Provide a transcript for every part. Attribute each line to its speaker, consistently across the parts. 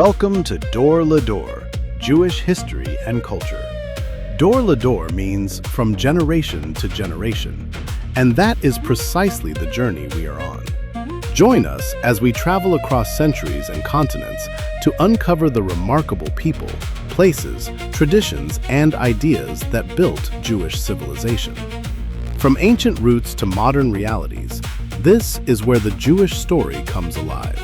Speaker 1: Welcome to Dor Lador, Jewish History and Culture. Dor Lador means from generation to generation, and that is precisely the journey we are on. Join us as we travel across centuries and continents to uncover the remarkable people, places, traditions, and ideas that built Jewish civilization. From ancient roots to modern realities, this is where the Jewish story comes alive.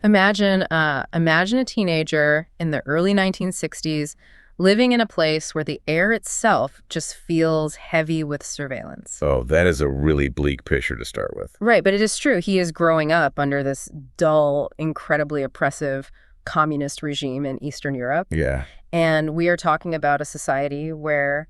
Speaker 2: Imagine a teenager in the early 1960s living in a place where the air itself just feels heavy with surveillance.
Speaker 3: Oh, that is a really bleak picture to start with.
Speaker 2: Right, but it is true. He is growing up under this dull, incredibly oppressive communist regime in Eastern Europe.
Speaker 3: Yeah.
Speaker 2: And we are talking about a society where,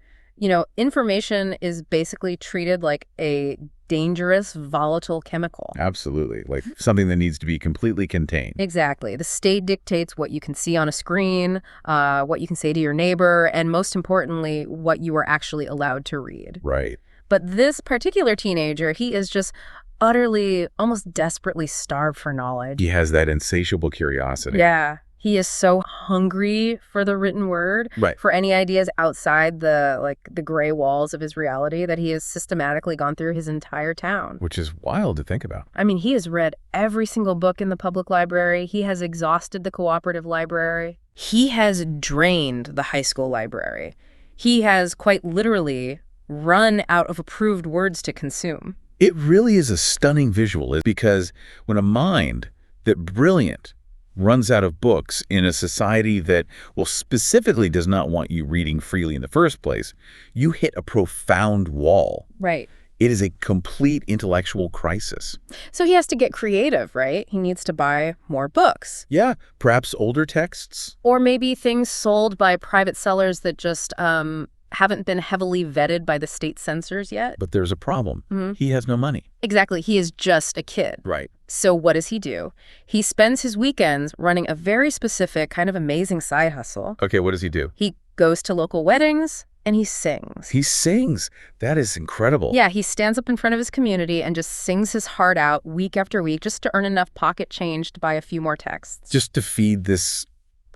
Speaker 2: information is basically treated like a dangerous, volatile chemical.
Speaker 3: Absolutely. Like something that needs to be completely contained.
Speaker 2: Exactly. The state dictates what you can see on a screen, what you can say to your neighbor, and most importantly, what you are actually allowed to read.
Speaker 3: Right.
Speaker 2: But this particular teenager, he is just utterly, almost desperately starved for knowledge.
Speaker 3: He has that insatiable curiosity.
Speaker 2: Yeah. He is so hungry for the written word,
Speaker 3: right,
Speaker 2: for any ideas outside the gray walls of his reality that he has systematically gone through his entire town.
Speaker 3: Which is wild to think about.
Speaker 2: I mean, he has read every single book in the public library. He has exhausted the cooperative library. He has drained the high school library. He has quite literally run out of approved words to consume.
Speaker 3: It really is a stunning visual because when a mind that brilliant runs out of books in a society that, specifically does not want you reading freely in the first place, you hit a profound wall.
Speaker 2: Right.
Speaker 3: It is a complete intellectual crisis.
Speaker 2: So he has to get creative, right? He needs to buy more books.
Speaker 3: Yeah, perhaps older texts.
Speaker 2: Or maybe things sold by private sellers that just haven't been heavily vetted by the state censors yet.
Speaker 3: But there's a problem.
Speaker 2: Mm-hmm.
Speaker 3: He has no money.
Speaker 2: Exactly. He is just a kid.
Speaker 3: Right.
Speaker 2: So what does he do? He spends his weekends running a very specific, kind of amazing side hustle.
Speaker 3: Okay, what does he do?
Speaker 2: He goes to local weddings and he sings.
Speaker 3: He sings. That is incredible.
Speaker 2: Yeah, he stands up in front of his community and just sings his heart out week after week just to earn enough pocket change to buy a few more texts.
Speaker 3: Just to feed this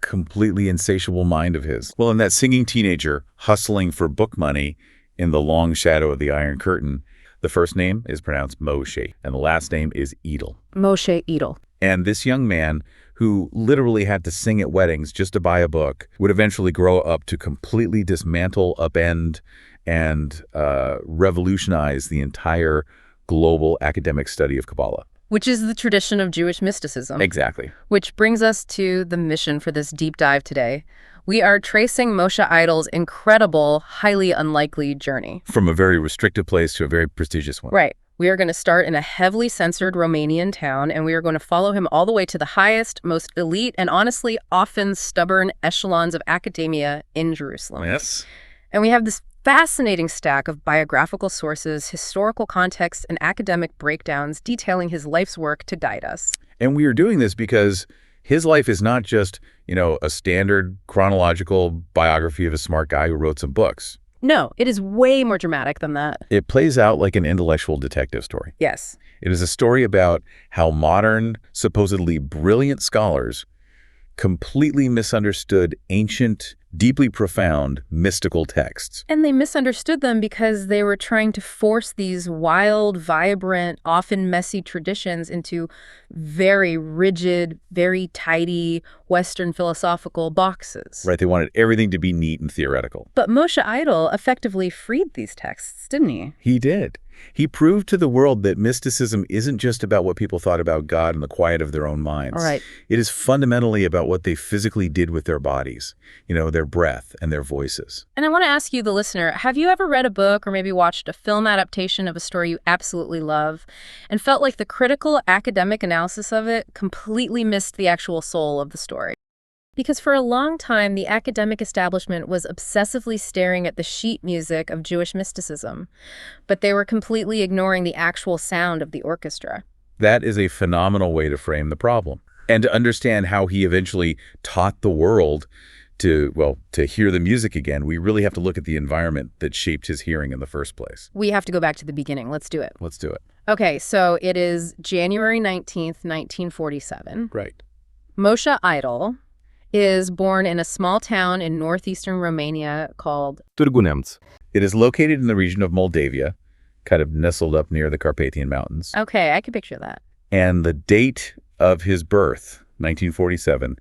Speaker 3: completely insatiable mind of his. Well, and that singing teenager hustling for book money in the long shadow of the Iron Curtain, the first name is pronounced Moshe, and the last name is Idel.
Speaker 2: Moshe Idel.
Speaker 3: And this young man, who literally had to sing at weddings just to buy a book, would eventually grow up to completely dismantle, upend, and revolutionize the entire global academic study of Kabbalah.
Speaker 2: Which is the tradition of Jewish mysticism.
Speaker 3: Exactly.
Speaker 2: Which brings us to the mission for this deep dive today. We are tracing Moshe Idel's incredible, highly unlikely journey.
Speaker 3: From a very restrictive place to a very prestigious one.
Speaker 2: Right. We are going to start in a heavily censored Romanian town, and we are going to follow him all the way to the highest, most elite, and honestly, often stubborn echelons of academia in Jerusalem.
Speaker 3: Yes.
Speaker 2: And we have this fascinating stack of biographical sources, historical context, and academic breakdowns detailing his life's work to guide us.
Speaker 3: And we are doing this because his life is not just, a standard chronological biography of a smart guy who wrote some books.
Speaker 2: No, it is way more dramatic than that.
Speaker 3: It plays out like an intellectual detective story.
Speaker 2: Yes.
Speaker 3: It is a story about how modern, supposedly brilliant scholars completely misunderstood ancient, deeply profound, mystical texts.
Speaker 2: And they misunderstood them because they were trying to force these wild, vibrant, often messy traditions into very rigid, very tidy Western philosophical boxes.
Speaker 3: Right, they wanted everything to be neat and theoretical.
Speaker 2: But Moshe Idel effectively freed these texts, didn't he?
Speaker 3: He did. He proved to the world that mysticism isn't just about what people thought about God in the quiet of their own minds.
Speaker 2: All right.
Speaker 3: It is fundamentally about what they physically did with their bodies, their breath and their voices.
Speaker 2: And I want to ask you, the listener, have you ever read a book or maybe watched a film adaptation of a story you absolutely love and felt like the critical academic analysis of it completely missed the actual soul of the story? Because for a long time, the academic establishment was obsessively staring at the sheet music of Jewish mysticism, but they were completely ignoring the actual sound of the orchestra.
Speaker 3: That is a phenomenal way to frame the problem. And to understand how he eventually taught the world to hear the music again, we really have to look at the environment that shaped his hearing in the first place.
Speaker 2: We have to go back to the beginning. Let's do it.
Speaker 3: Let's do it.
Speaker 2: Okay, so it is January 19th, 1947.
Speaker 3: Right.
Speaker 2: Moshe Idel is born in a small town in northeastern Romania called
Speaker 1: Târgu.
Speaker 3: It is located in the region of Moldavia, kind of nestled up near the Carpathian Mountains.
Speaker 2: Okay, I can picture that.
Speaker 3: And the date of his birth, 1947,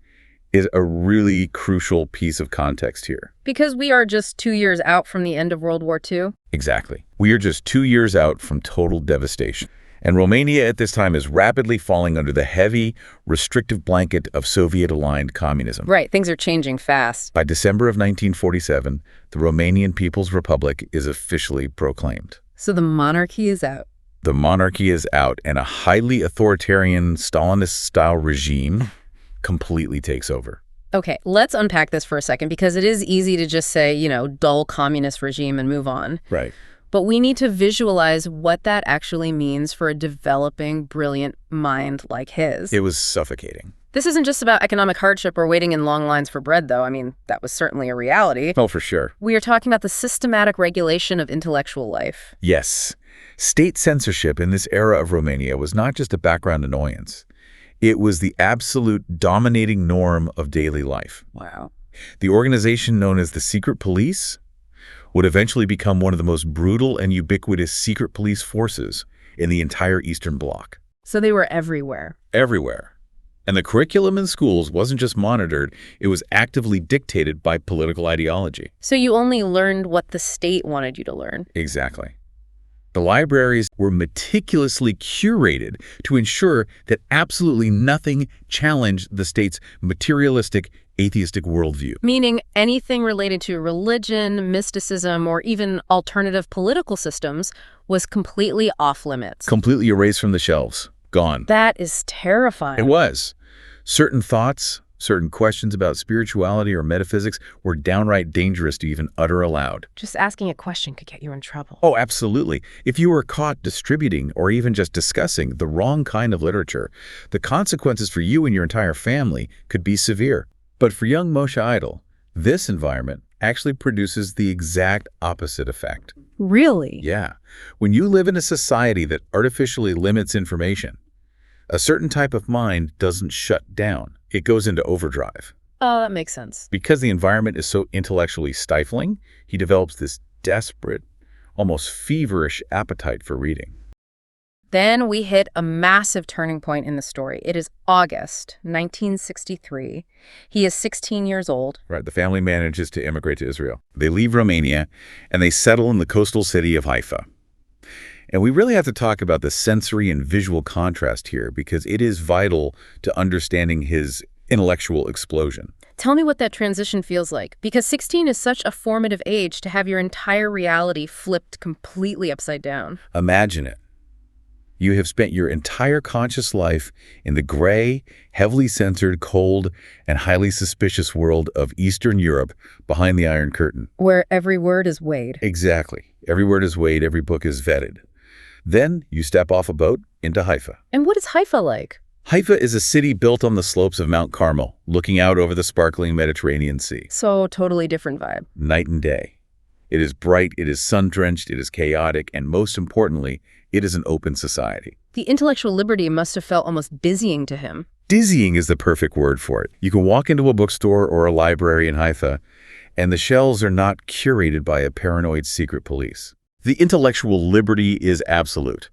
Speaker 3: is a really crucial piece of context here.
Speaker 2: Because we are just 2 years out from the end of World War II?
Speaker 3: Exactly. We are just 2 years out from total devastation. And Romania at this time is rapidly falling under the heavy, restrictive blanket of Soviet-aligned communism.
Speaker 2: Right, things are changing fast.
Speaker 3: By December of 1947, the Romanian People's Republic is officially proclaimed.
Speaker 2: So the monarchy is out.
Speaker 3: The monarchy is out, and a highly authoritarian Stalinist-style regime completely takes over.
Speaker 2: Okay, let's unpack this for a second, because it is easy to just say, dull communist regime and move on.
Speaker 3: Right.
Speaker 2: But we need to visualize what that actually means for a developing, brilliant mind like his.
Speaker 3: It was suffocating.
Speaker 2: This isn't just about economic hardship or waiting in long lines for bread, though. I mean, that was certainly a reality.
Speaker 3: Oh, for sure.
Speaker 2: We are talking about the systematic regulation of intellectual life.
Speaker 3: Yes. State censorship in this era of Romania was not just a background annoyance. It was the absolute dominating norm of daily life.
Speaker 2: Wow.
Speaker 3: The organization known as the Secret Police would eventually become one of the most brutal and ubiquitous secret police forces in the entire Eastern Bloc.
Speaker 2: So they were everywhere.
Speaker 3: Everywhere. And the curriculum in schools wasn't just monitored, it was actively dictated by political ideology.
Speaker 2: So you only learned what the state wanted you to learn.
Speaker 3: Exactly. The libraries were meticulously curated to ensure that absolutely nothing challenged the state's materialistic, atheistic worldview.
Speaker 2: Meaning anything related to religion, mysticism, or even alternative political systems was completely off limits.
Speaker 3: Completely erased from the shelves. Gone.
Speaker 2: That is terrifying.
Speaker 3: It was. Certain thoughts, certain questions about spirituality or metaphysics were downright dangerous to even utter aloud.
Speaker 2: Just asking a question could get you in trouble.
Speaker 3: Oh, absolutely. If you were caught distributing or even just discussing the wrong kind of literature, the consequences for you and your entire family could be severe. But for young Moshe Idel, this environment actually produces the exact opposite effect.
Speaker 2: Really?
Speaker 3: Yeah. When you live in a society that artificially limits information, a certain type of mind doesn't shut down. It goes into overdrive.
Speaker 2: Oh, that makes sense.
Speaker 3: Because the environment is so intellectually stifling, he develops this desperate, almost feverish appetite for reading.
Speaker 2: Then we hit a massive turning point in the story. It is August 1963. He is 16 years old.
Speaker 3: Right. The family manages to immigrate to Israel. They leave Romania, and they settle in the coastal city of Haifa. And we really have to talk about the sensory and visual contrast here, because it is vital to understanding his intellectual explosion.
Speaker 2: Tell me what that transition feels like, because 16 is such a formative age to have your entire reality flipped completely upside down.
Speaker 3: Imagine it. You have spent your entire conscious life in the gray, heavily censored, cold, and highly suspicious world of Eastern Europe behind the Iron Curtain.
Speaker 2: Where every word is weighed.
Speaker 3: Exactly. Every word is weighed, every book is vetted. Then you step off a boat into Haifa.
Speaker 2: And what is Haifa like?
Speaker 3: Haifa is a city built on the slopes of Mount Carmel, looking out over the sparkling Mediterranean Sea.
Speaker 2: So totally different vibe.
Speaker 3: Night and day. It is bright, it is sun-drenched, it is chaotic, and most importantly, it is an open society.
Speaker 2: The intellectual liberty must have felt almost dizzying to him.
Speaker 3: Dizzying is the perfect word for it. You can walk into a bookstore or a library in Haifa, and the shelves are not curated by a paranoid secret police. The intellectual liberty is absolute.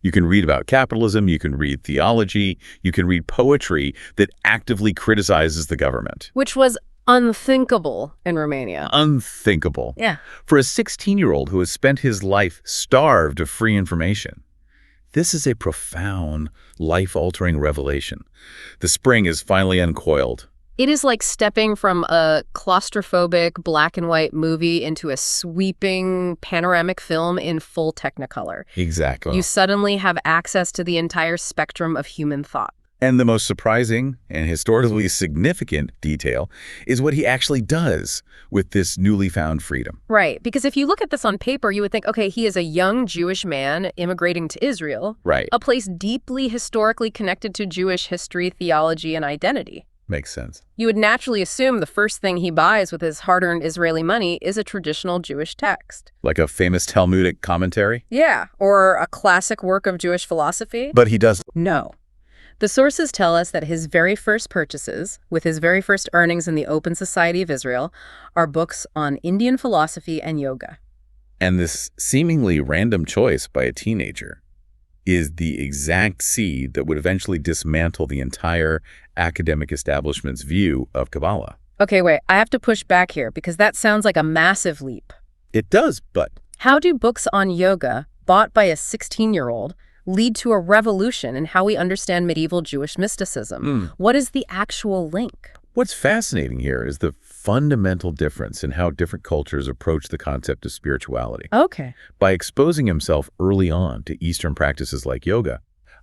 Speaker 3: You can read about capitalism, you can read theology, you can read poetry that actively criticizes the government.
Speaker 2: Which was unthinkable in Romania.
Speaker 3: Unthinkable.
Speaker 2: Yeah.
Speaker 3: For a 16-year-old who has spent his life starved of free information, this is a profound, life-altering revelation. The spring is finally uncoiled.
Speaker 2: It is like stepping from a claustrophobic black and white movie into a sweeping panoramic film in full Technicolor.
Speaker 3: Exactly.
Speaker 2: You suddenly have access to the entire spectrum of human thought.
Speaker 3: And the most surprising and historically significant detail is what he actually does with this newly found freedom.
Speaker 2: Right, because if you look at this on paper, you would think, okay, he is a young Jewish man immigrating to Israel.
Speaker 3: Right.
Speaker 2: A place deeply historically connected to Jewish history, theology, and identity.
Speaker 3: Makes sense.
Speaker 2: You would naturally assume the first thing he buys with his hard-earned Israeli money is a traditional Jewish text.
Speaker 3: Like a famous Talmudic commentary?
Speaker 2: Yeah, or a classic work of Jewish philosophy.
Speaker 3: But he doesn't.
Speaker 2: No. The sources tell us that his very first purchases, with his very first earnings in the Open Society of Israel, are books on Indian philosophy and yoga.
Speaker 3: And this seemingly random choice by a teenager is the exact seed that would eventually dismantle the entire academic establishment's view of Kabbalah.
Speaker 2: Okay, wait, I have to push back here because that sounds like a massive leap.
Speaker 3: It does, but
Speaker 2: How do books on yoga, bought by a 16-year-old, lead to a revolution in how we understand medieval Jewish mysticism? What is the actual link?
Speaker 3: what's fascinating here is the fundamental difference in how different cultures approach the concept of spirituality.
Speaker 2: Okay.
Speaker 3: By exposing himself early on to Eastern practices like yoga,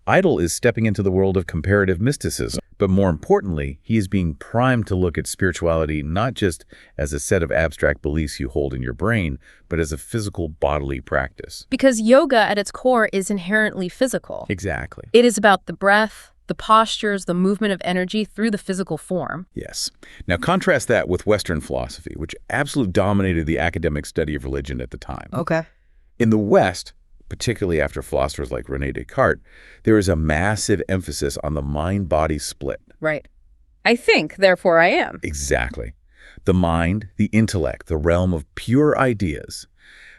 Speaker 3: Idel is stepping into the world of comparative mysticism. But more importantly, he is being primed to look at spirituality not just as a set of abstract beliefs you hold in your brain, but as a physical bodily practice.
Speaker 2: Because yoga at its core is inherently physical.
Speaker 3: Exactly.
Speaker 2: It is about the breath, the postures, the movement of energy through the physical form.
Speaker 3: Yes. Now contrast that with Western philosophy, which absolutely dominated the academic study of religion at the time.
Speaker 2: Okay.
Speaker 3: In the West, particularly after philosophers like René Descartes, there is a massive emphasis on the mind-body split.
Speaker 2: Right. I think, therefore I am.
Speaker 3: Exactly. The mind, the intellect, the realm of pure ideas,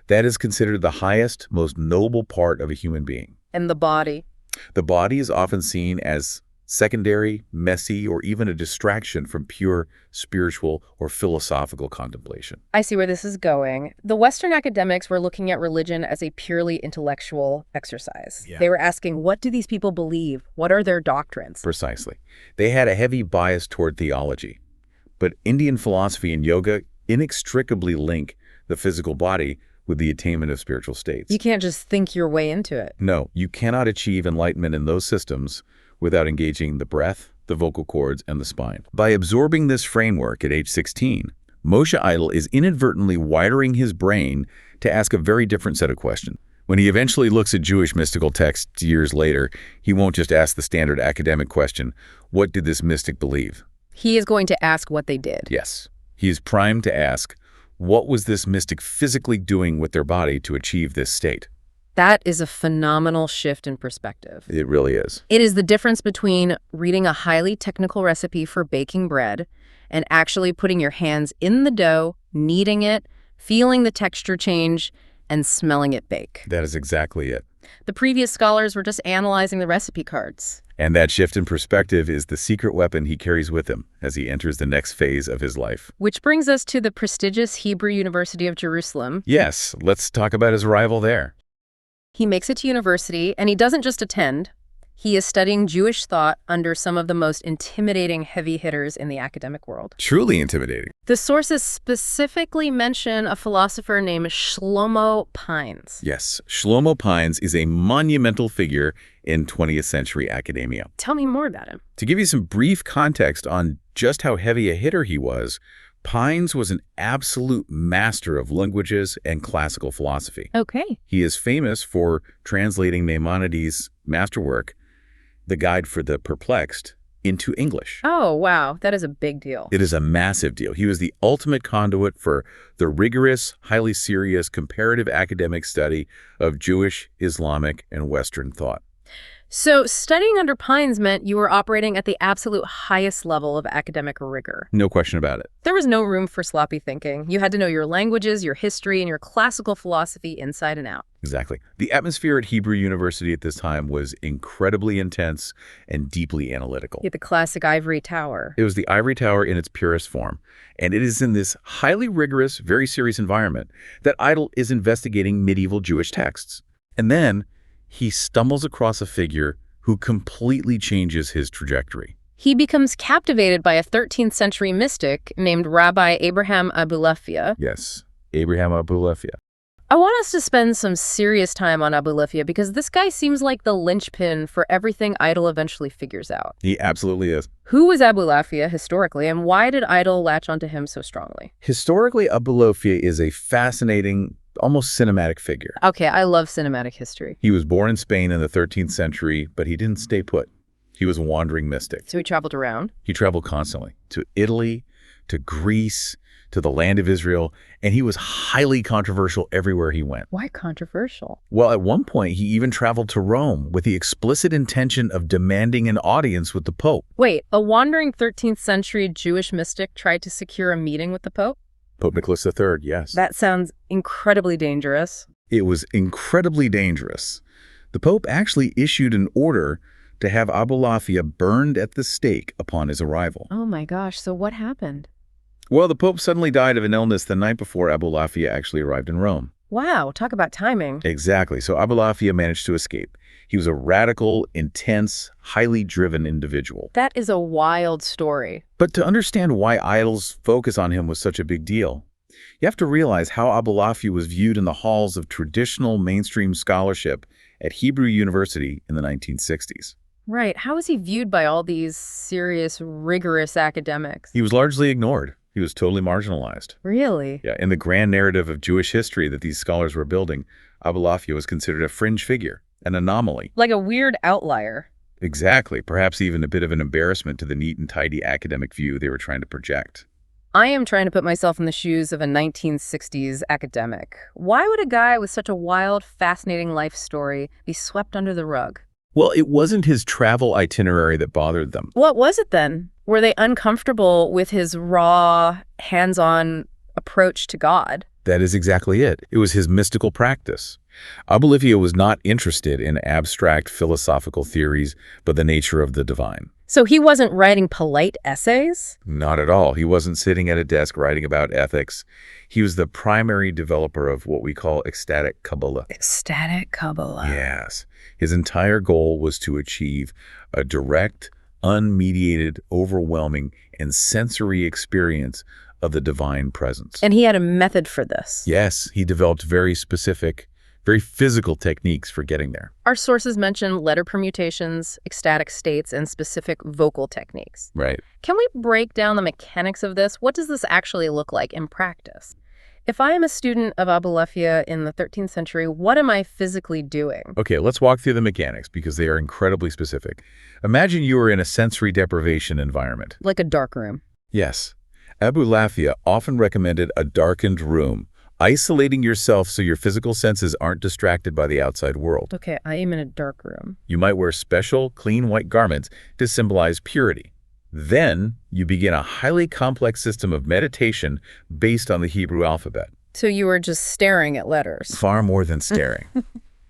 Speaker 3: that is considered the highest, most noble part of a human being.
Speaker 2: And the body.
Speaker 3: The body is often seen as secondary, messy, or even a distraction from pure spiritual or philosophical contemplation.
Speaker 2: I see where this is going. The Western academics were looking at religion as a purely intellectual exercise.
Speaker 3: Yeah.
Speaker 2: They were asking, what do these people believe? What are their doctrines?
Speaker 3: Precisely. They had a heavy bias toward theology. But Indian philosophy and yoga inextricably link the physical body with the attainment of spiritual states.
Speaker 2: You can't just think your way into it.
Speaker 3: No, you cannot achieve enlightenment in those systems without engaging the breath, the vocal cords, and the spine. By absorbing this framework at age 16, Moshe Idel is inadvertently wiring his brain to ask a very different set of questions. When he eventually looks at Jewish mystical texts years later, he won't just ask the standard academic question, what did this mystic believe?
Speaker 2: He is going to ask what they did.
Speaker 3: Yes, he is primed to ask, what was this mystic physically doing with their body to achieve this state?
Speaker 2: That is a phenomenal shift in perspective.
Speaker 3: It really is.
Speaker 2: It is the difference between reading a highly technical recipe for baking bread and actually putting your hands in the dough, kneading it, feeling the texture change, and smelling it bake.
Speaker 3: That is exactly it.
Speaker 2: The previous scholars were just analyzing the recipe cards.
Speaker 3: And that shift in perspective is the secret weapon he carries with him as he enters the next phase of his life.
Speaker 2: Which brings us to the prestigious Hebrew University of Jerusalem.
Speaker 3: Yes, let's talk about his arrival there.
Speaker 2: He makes it to university, and he doesn't just attend. He is studying Jewish thought under some of the most intimidating heavy hitters in the academic world.
Speaker 3: Truly intimidating.
Speaker 2: The sources specifically mention a philosopher named Shlomo Pines.
Speaker 3: Yes, Shlomo Pines is a monumental figure in 20th century academia.
Speaker 2: Tell me more about him.
Speaker 3: To give you some brief context on just how heavy a hitter he was, Pines was an absolute master of languages and classical philosophy.
Speaker 2: Okay.
Speaker 3: He is famous for translating Maimonides' masterwork, The Guide for the Perplexed, into English.
Speaker 2: Oh, wow. That is a big deal.
Speaker 3: It is a massive deal. He was the ultimate conduit for the rigorous, highly serious, comparative academic study of Jewish, Islamic, and Western thought.
Speaker 2: So studying under Pines meant you were operating at the absolute highest level of academic rigor.
Speaker 3: No question about it.
Speaker 2: There was no room for sloppy thinking. You had to know your languages, your history, and your classical philosophy inside and out.
Speaker 3: Exactly. The atmosphere at Hebrew University at this time was incredibly intense and deeply analytical.
Speaker 2: You had the classic ivory tower.
Speaker 3: It was the ivory tower in its purest form. And it is in this highly rigorous, very serious environment that Idel is investigating medieval Jewish texts. And then he stumbles across a figure who completely changes his trajectory.
Speaker 2: He becomes captivated by a 13th century mystic named Rabbi Abraham Abulafia.
Speaker 3: Yes, Abraham Abulafia.
Speaker 2: I want us to spend some serious time on Abulafia because this guy seems like the linchpin for everything Idel eventually figures out.
Speaker 3: He absolutely is.
Speaker 2: Who was Abulafia historically, and why did Idel latch onto him so strongly?
Speaker 3: Historically, Abulafia is a fascinating, almost cinematic figure.
Speaker 2: Okay, I love cinematic history.
Speaker 3: He was born in Spain in the 13th century, but he didn't stay put. He was a wandering mystic.
Speaker 2: So he traveled around?
Speaker 3: He traveled constantly to Italy, to Greece, to the land of Israel, and he was highly controversial everywhere he went.
Speaker 2: Why controversial?
Speaker 3: Well, at one point, he even traveled to Rome with the explicit intention of demanding an audience with the Pope.
Speaker 2: Wait, a wandering 13th century Jewish mystic tried to secure a meeting with the Pope?
Speaker 3: Pope Nicholas III, yes.
Speaker 2: That sounds incredibly dangerous.
Speaker 3: It was incredibly dangerous. The Pope actually issued an order to have Abulafia burned at the stake upon his arrival.
Speaker 2: Oh my gosh, so what happened?
Speaker 3: Well, the Pope suddenly died of an illness the night before Abulafia actually arrived in Rome.
Speaker 2: Wow, talk about timing.
Speaker 3: Exactly. So Abulafia managed to escape. He was a radical, intense, highly driven individual.
Speaker 2: That is a wild story.
Speaker 3: But to understand why idols' focus on him was such a big deal, you have to realize how Abulafia was viewed in the halls of traditional mainstream scholarship at Hebrew University in the 1960s.
Speaker 2: Right. How was he viewed by all these serious, rigorous academics?
Speaker 3: He was largely ignored. He was totally marginalized.
Speaker 2: Really?
Speaker 3: Yeah, in the grand narrative of Jewish history that these scholars were building, Abulafia was considered a fringe figure, an anomaly.
Speaker 2: Like a weird outlier.
Speaker 3: Exactly, perhaps even a bit of an embarrassment to the neat and tidy academic view they were trying to project.
Speaker 2: I am trying to put myself in the shoes of a 1960s academic. Why would a guy with such a wild, fascinating life story be swept under the rug?
Speaker 3: Well, it wasn't his travel itinerary that bothered them.
Speaker 2: What was it then? Were they uncomfortable with his raw, hands-on approach to God?
Speaker 3: That is exactly it. It was his mystical practice. Abulafia was not interested in abstract philosophical theories, but the nature of the divine.
Speaker 2: So he wasn't writing polite essays?
Speaker 3: Not at all. He wasn't sitting at a desk writing about ethics. He was the primary developer of what we call ecstatic Kabbalah.
Speaker 2: Ecstatic Kabbalah.
Speaker 3: Yes. His entire goal was to achieve a direct, unmediated, overwhelming, and sensory experience of the divine presence.
Speaker 2: And he had a method for this?
Speaker 3: Yes, he developed very specific, very physical techniques for getting there.
Speaker 2: Our sources mention letter permutations, ecstatic states, and specific vocal techniques.
Speaker 3: Right.
Speaker 2: Can we break down the mechanics of this? What does this actually look like in practice? If I am a student of Abulafia in the 13th century, what am I physically doing?
Speaker 3: Okay, let's walk through the mechanics because they are incredibly specific. Imagine you are in a sensory deprivation environment.
Speaker 2: Like a dark room.
Speaker 3: Yes. Abulafia often recommended a darkened room, isolating yourself so your physical senses aren't distracted by the outside world.
Speaker 2: Okay, I am in a dark room.
Speaker 3: You might wear special, clean white garments to symbolize purity. Then you begin a highly complex system of meditation based on the Hebrew alphabet.
Speaker 2: So you were just staring at letters.
Speaker 3: Far more than staring.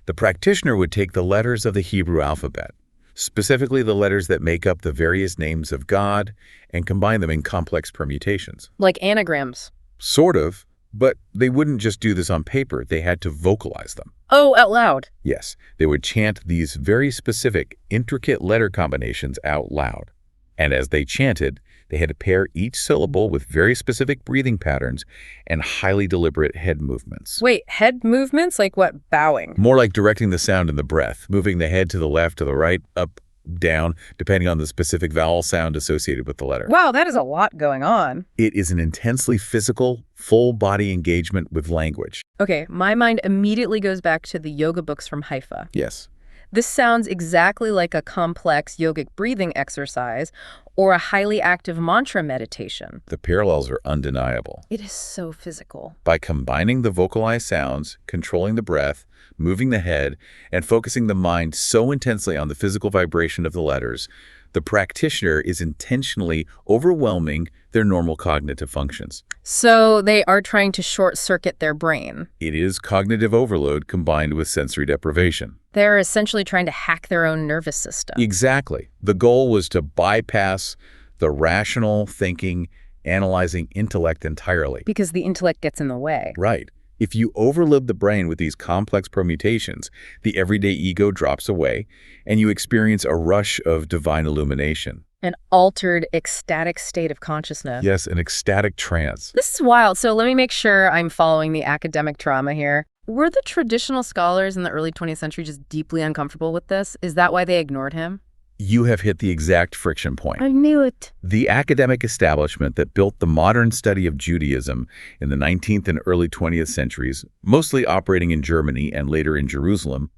Speaker 3: The practitioner would take the letters of the Hebrew alphabet, specifically the letters that make up the various names of God, and combine them in complex permutations.
Speaker 2: Like anagrams.
Speaker 3: Sort of, but they wouldn't just do this on paper. They had to vocalize them.
Speaker 2: Oh, out loud.
Speaker 3: Yes, they would chant these very specific, intricate letter combinations out loud. And as they chanted, they had to pair each syllable with very specific breathing patterns and highly deliberate head movements.
Speaker 2: Wait, head movements? Like what, bowing?
Speaker 3: More like directing the sound and the breath, moving the head to the left, to the right, up, down, depending on the specific vowel sound associated with the letter.
Speaker 2: Wow, that is a lot going on.
Speaker 3: It is an intensely physical, full-body engagement with language.
Speaker 2: Okay, my mind immediately goes back to the yoga books from Haifa.
Speaker 3: Yes.
Speaker 2: This sounds exactly like a complex yogic breathing exercise or a highly active mantra meditation.
Speaker 3: The parallels are undeniable.
Speaker 2: It is so physical.
Speaker 3: By combining the vocalized sounds, controlling the breath, moving the head, and focusing the mind so intensely on the physical vibration of the letters, the practitioner is intentionally overwhelming their normal cognitive functions.
Speaker 2: So they are trying to short-circuit their brain.
Speaker 3: It is cognitive overload combined with sensory deprivation.
Speaker 2: They're essentially trying to hack their own nervous system.
Speaker 3: Exactly. The goal was to bypass the rational thinking, analyzing intellect entirely.
Speaker 2: Because the intellect gets in the way.
Speaker 3: Right. If you overload the brain with these complex permutations, the everyday ego drops away, and you experience a rush of divine illumination.
Speaker 2: An altered, ecstatic state of consciousness.
Speaker 3: Yes, an ecstatic trance.
Speaker 2: This is wild. So let me make sure I'm following the academic trauma here. Were the traditional scholars in the early 20th century just deeply uncomfortable with this? Is that why they ignored him?
Speaker 3: You have hit the exact friction point.
Speaker 2: I knew it.
Speaker 3: The academic establishment that built the modern study of Judaism in the 19th and early 20th centuries, mostly operating in Germany and later in Jerusalem,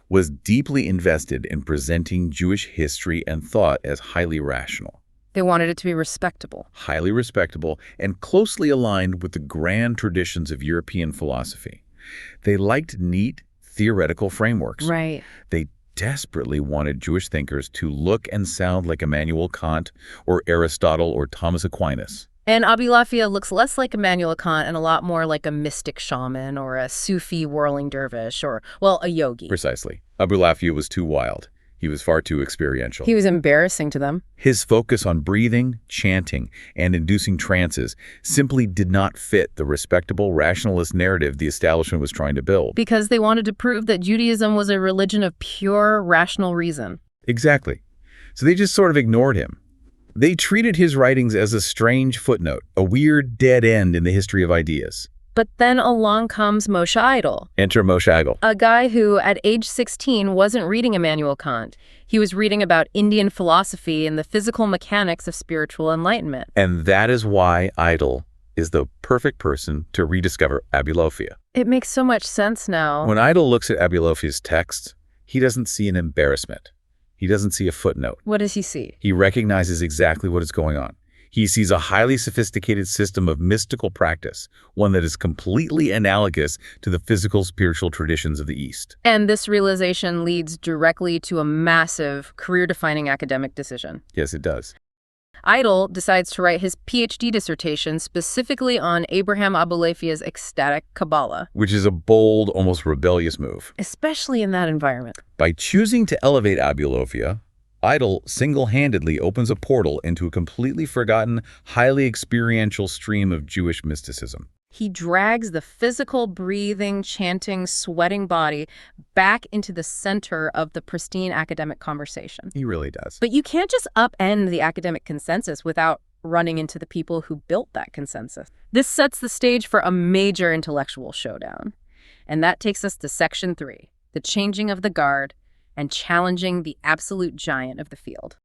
Speaker 3: was deeply invested in presenting Jewish history and thought as highly rational.
Speaker 2: They wanted it to be respectable.
Speaker 3: Highly respectable, and closely aligned with the grand traditions of European philosophy. They liked neat, theoretical frameworks.
Speaker 2: Right.
Speaker 3: They desperately wanted Jewish thinkers to look and sound like Immanuel Kant or Aristotle or Thomas Aquinas.
Speaker 2: And Abulafia looks less like Immanuel Kant and a lot more like a mystic shaman or a Sufi whirling dervish or, well, a yogi.
Speaker 3: Precisely. Abulafia was too wild. He was far too experiential.
Speaker 2: He was embarrassing to them.
Speaker 3: His focus on breathing, chanting, and inducing trances simply did not fit the respectable rationalist narrative the establishment was trying to build.
Speaker 2: Because they wanted to prove that Judaism was a religion of pure rational reason.
Speaker 3: Exactly. So they just sort of ignored him. They treated his writings as a strange footnote, a weird dead end in the history of ideas.
Speaker 2: But then along comes Moshe Idel.
Speaker 3: Enter Moshe Idel.
Speaker 2: A guy who, at age 16, wasn't reading Immanuel Kant. He was reading about Indian philosophy and the physical mechanics of spiritual enlightenment.
Speaker 3: And that is why Idel is the perfect person to rediscover Abulafia.
Speaker 2: It makes so much sense now.
Speaker 3: When Idel looks at Abulafia's texts, he doesn't see an embarrassment. He doesn't see a footnote.
Speaker 2: What does he see?
Speaker 3: He recognizes exactly what is going on. He sees a highly sophisticated system of mystical practice, one that is completely analogous to the physical spiritual traditions of the East.
Speaker 2: And this realization leads directly to a massive, career-defining academic decision.
Speaker 3: Yes, it does.
Speaker 2: Idel decides to write his PhD dissertation specifically on Abraham Abulafia's Ecstatic Kabbalah.
Speaker 3: Which is a bold, almost rebellious move.
Speaker 2: Especially in that environment.
Speaker 3: By choosing to elevate Abulafia, Idel single-handedly opens a portal into a completely forgotten, highly experiential stream of Jewish mysticism.
Speaker 2: He drags the physical, breathing, chanting, sweating body back into the center of the pristine academic conversation.
Speaker 3: He really does.
Speaker 2: But you can't just upend the academic consensus without running into the people who built that consensus. This sets the stage for a major intellectual showdown. And that takes us to Section 3, the changing of the guard and challenging the absolute giant of the field.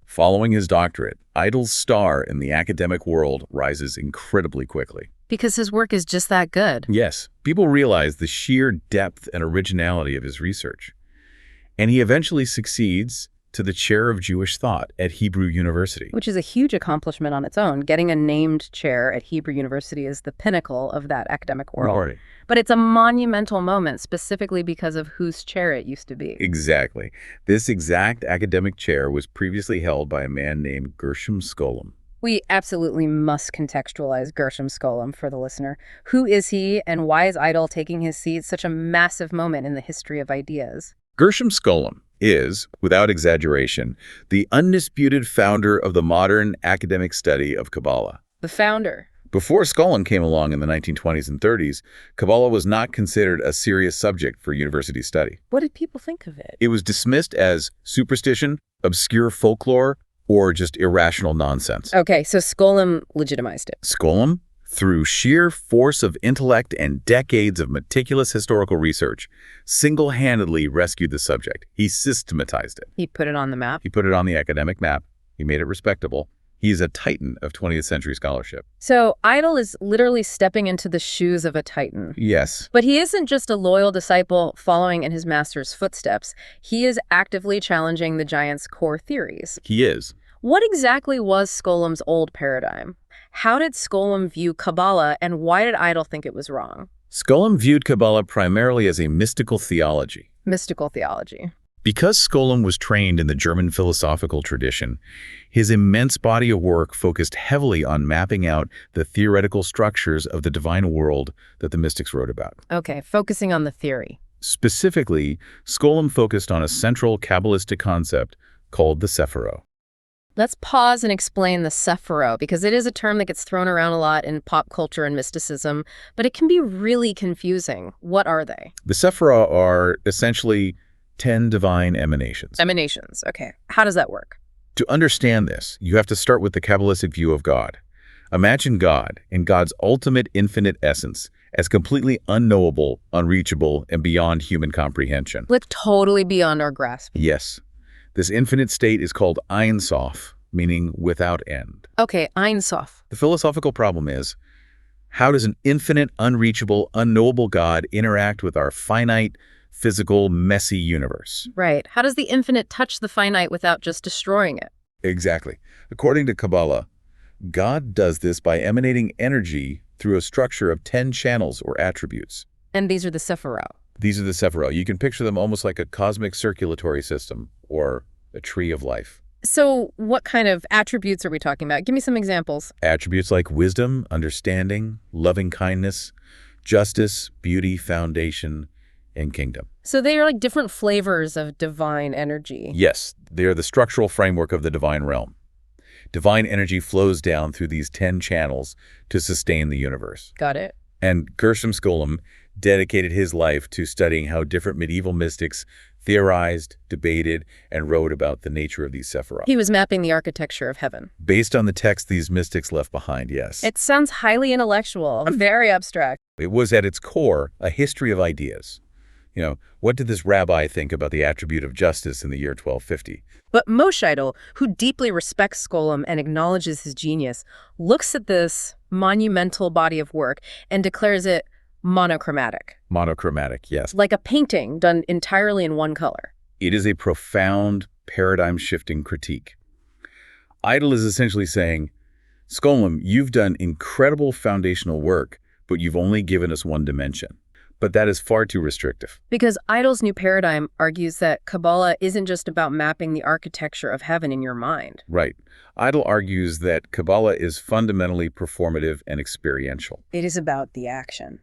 Speaker 3: Following his doctorate, Idel's star in the academic world rises incredibly quickly.
Speaker 2: Because his work is just that good.
Speaker 3: Yes, people realize the sheer depth and originality of his research. And he eventually succeeds to the chair of Jewish thought at Hebrew University.
Speaker 2: Which is a huge accomplishment on its own. Getting a named chair at Hebrew University is the pinnacle of that academic world. But it's a monumental moment specifically because of whose chair it used to be.
Speaker 3: Exactly. This exact academic chair was previously held by a man named Gershom Scholem.
Speaker 2: We absolutely must contextualize Gershom Scholem for the listener. Who is he, and why is Idel taking his seat such a massive moment in the history of ideas?
Speaker 3: Gershom Scholem is, without exaggeration, the undisputed founder of the modern academic study of Kabbalah.
Speaker 2: The founder.
Speaker 3: Before Scholem came along in the 1920s and 30s, Kabbalah was not considered a serious subject for university study.
Speaker 2: What did people think of it?
Speaker 3: It was dismissed as superstition, obscure folklore, or just irrational nonsense.
Speaker 2: Okay, so Scholem legitimized it.
Speaker 3: Scholem, through sheer force of intellect and decades of meticulous historical research, single-handedly rescued the subject. He systematized it.
Speaker 2: He put it on the map.
Speaker 3: He put it on the academic map. He made it respectable. He's a titan of 20th century scholarship.
Speaker 2: So Idel is literally stepping into the shoes of a titan.
Speaker 3: Yes.
Speaker 2: But he isn't just a loyal disciple following in his master's footsteps. He is actively challenging the giant's core theories.
Speaker 3: He is.
Speaker 2: What exactly was Scholem's old paradigm? How did Scholem view Kabbalah, and why did Idel think it was wrong?
Speaker 3: Scholem viewed Kabbalah primarily as a mystical theology.
Speaker 2: Mystical theology.
Speaker 3: Because Scholem was trained in the German philosophical tradition, his immense body of work focused heavily on mapping out the theoretical structures of the divine world that the mystics wrote about.
Speaker 2: Okay, focusing on the theory.
Speaker 3: Specifically, Scholem focused on a central Kabbalistic concept called the Sephiro.
Speaker 2: Let's pause and explain the Sephiro, because it is a term that gets thrown around a lot in pop culture and mysticism, but it can be really confusing. What are they?
Speaker 3: The Sephiro are essentially 10 divine emanations.
Speaker 2: Emanations, okay. How does that work?
Speaker 3: To understand this, you have to start with the Kabbalistic view of God. Imagine God and God's ultimate infinite essence as completely unknowable, unreachable, and beyond human comprehension.
Speaker 2: Like totally beyond our grasp.
Speaker 3: Yes. This infinite state is called Ein Sof, meaning without end.
Speaker 2: Okay, Ein Sof.
Speaker 3: The philosophical problem is, how does an infinite, unreachable, unknowable God interact with our finite, physical, messy universe.
Speaker 2: Right. How does the infinite touch the finite without just destroying it?
Speaker 3: Exactly. According to Kabbalah, God does this by emanating energy through a structure of 10 channels or attributes.
Speaker 2: And these are the Sephirah.
Speaker 3: These are the Sephirah. You can picture them almost like a cosmic circulatory system or a tree of life.
Speaker 2: So what kind of attributes are we talking about? Give me some examples.
Speaker 3: Attributes like wisdom, understanding, loving kindness, justice, beauty, foundation, and kingdom.
Speaker 2: So they are like different flavors of divine energy.
Speaker 3: Yes, they are the structural framework of the divine realm. Divine energy flows down through these 10 channels to sustain the universe.
Speaker 2: Got it.
Speaker 3: And Gershom Scholem dedicated his life to studying how different medieval mystics theorized, debated, and wrote about the nature of these Sephirah.
Speaker 2: He was mapping the architecture of heaven.
Speaker 3: Based on the text these mystics left behind, yes.
Speaker 2: It sounds highly intellectual, very abstract.
Speaker 3: It was at its core a history of ideas. You know, what did this rabbi think about the attribute of justice in the year 1250?
Speaker 2: But Moshe Idel, who deeply respects Scholem and acknowledges his genius, looks at this monumental body of work and declares it monochromatic.
Speaker 3: Monochromatic, yes.
Speaker 2: Like a painting done entirely in one color.
Speaker 3: It is a profound, paradigm-shifting critique. Idel is essentially saying, Scholem, you've done incredible foundational work, but you've only given us one dimension. But that is far too restrictive.
Speaker 2: Because Idel's new paradigm argues that Kabbalah isn't just about mapping the architecture of heaven in your mind.
Speaker 3: Right. Idel argues that Kabbalah is fundamentally performative and experiential.
Speaker 2: It is about the action.